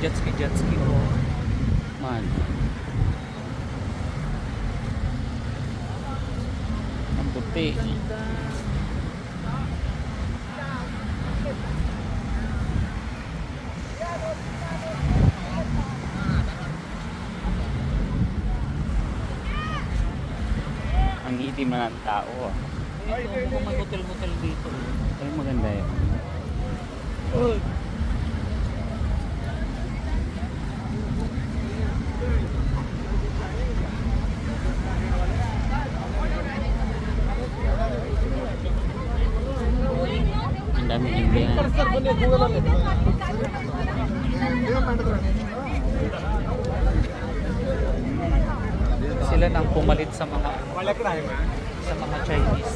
jet ski oh. Man. Ang puti. Ang itim na ng tao. Ito, may hotel dito. Ay, maganda yun. Ang daming Indian. Sila nang pumalit sa mga Chinese.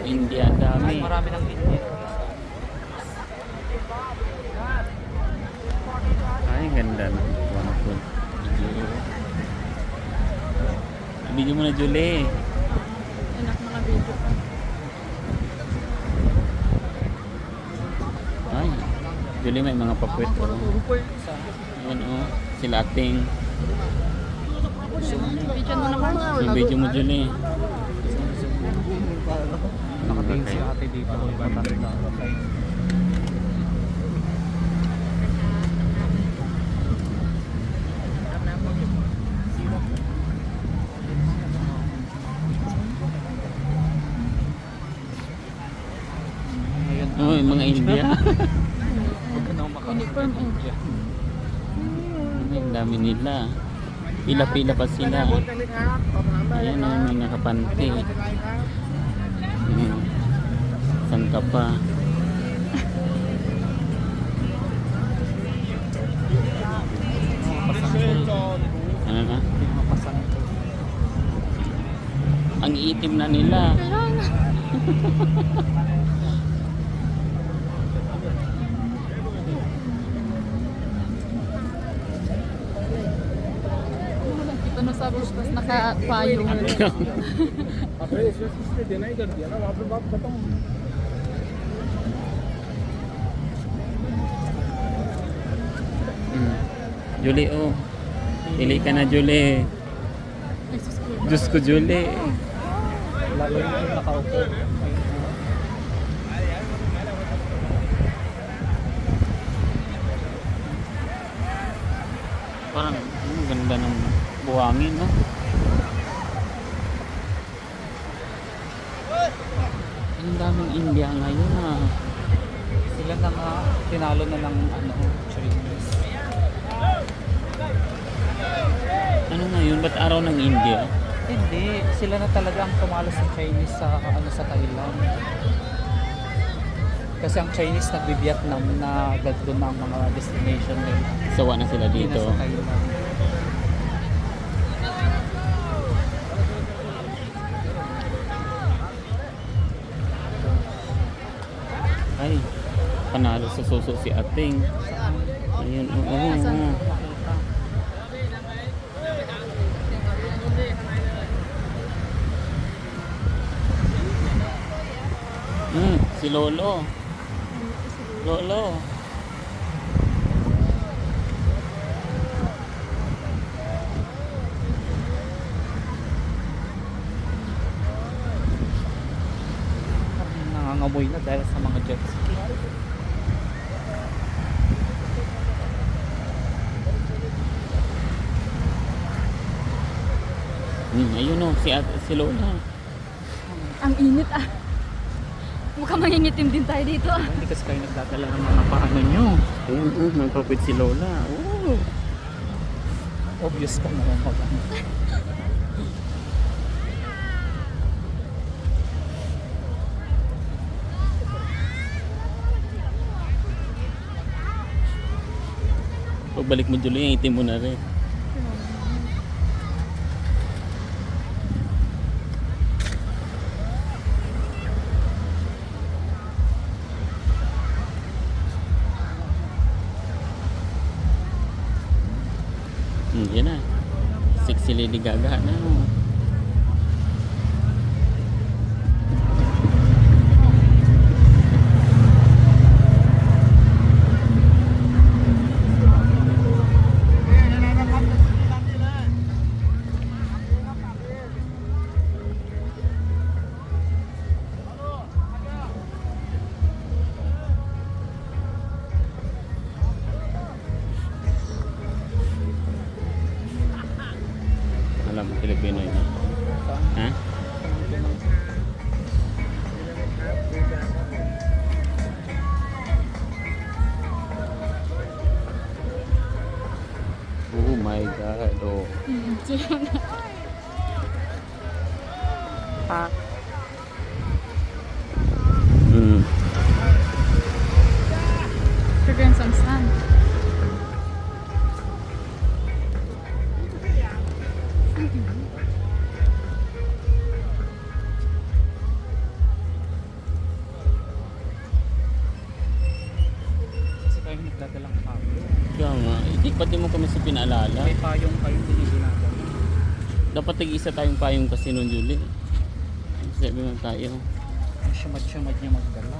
India, ang dami. Marami ng Indian. Ay, ang ganda na. Wonderful. Video mo na, Julie. Anak mga video pa. Ay, Julie may mga papuwit. Ayan o, sila ating. Video mo naman. Yung video mo, Julie. Nakatingin si ate dito. Oh, yung mga India. Huwag ka nang Uniform eh. Ay, ang dami nila. Pila-pila pa sila. Ayan o, may nakapante. Saan ka pa? Ano na? Ang itim na nila. Ito na sa bus, tapos naka-payong. Julie, oh. Pili ka na, Julie. Diyos ko, Julie. Lalo yung nakaupo. Parang ang ganda ng buhangin, no? Ang daming India ngayon, ah. Sila na nga tinalo na ng Chinese. Ano ngayon? Ba't araw ng India? Hindi, sila na talaga ang tumalo sa Chinese sa Thailand. Kasi ang Chinese nagbi-Vietnam na doon na ang mga destination nila. Sawa na sila Hindi na dito. sa Thailand. Ay, panalo sa suso si ating. Ayun, oo. Oo. Si Lolo. Lolo. Nangangamoy na dahil sa mga jet ski. Ayun o, si Lola. Ang init ah. Mukhang mangingitim din tayo dito ah. Hindi kasi kayo nagdadala ng mga paano nyo. Ayun, magpapit si Lola. Oh. Obvious pa naman mag-ano. Pagbalik mo, Julie, itim mo na rin. Yan na. Sexy Lady Gaga na. Pa. Hmm. Kagyan samsan. Kasi kayo nagdadalang payong. Kaya nga, hindi pati mo kami sa pinaalala. May payong kayo hindi ginagawa. Dapat tig-isa tayong payong kasi noon, Julie. Sabi nga tayo. Ang syamad-syamad niya magdala.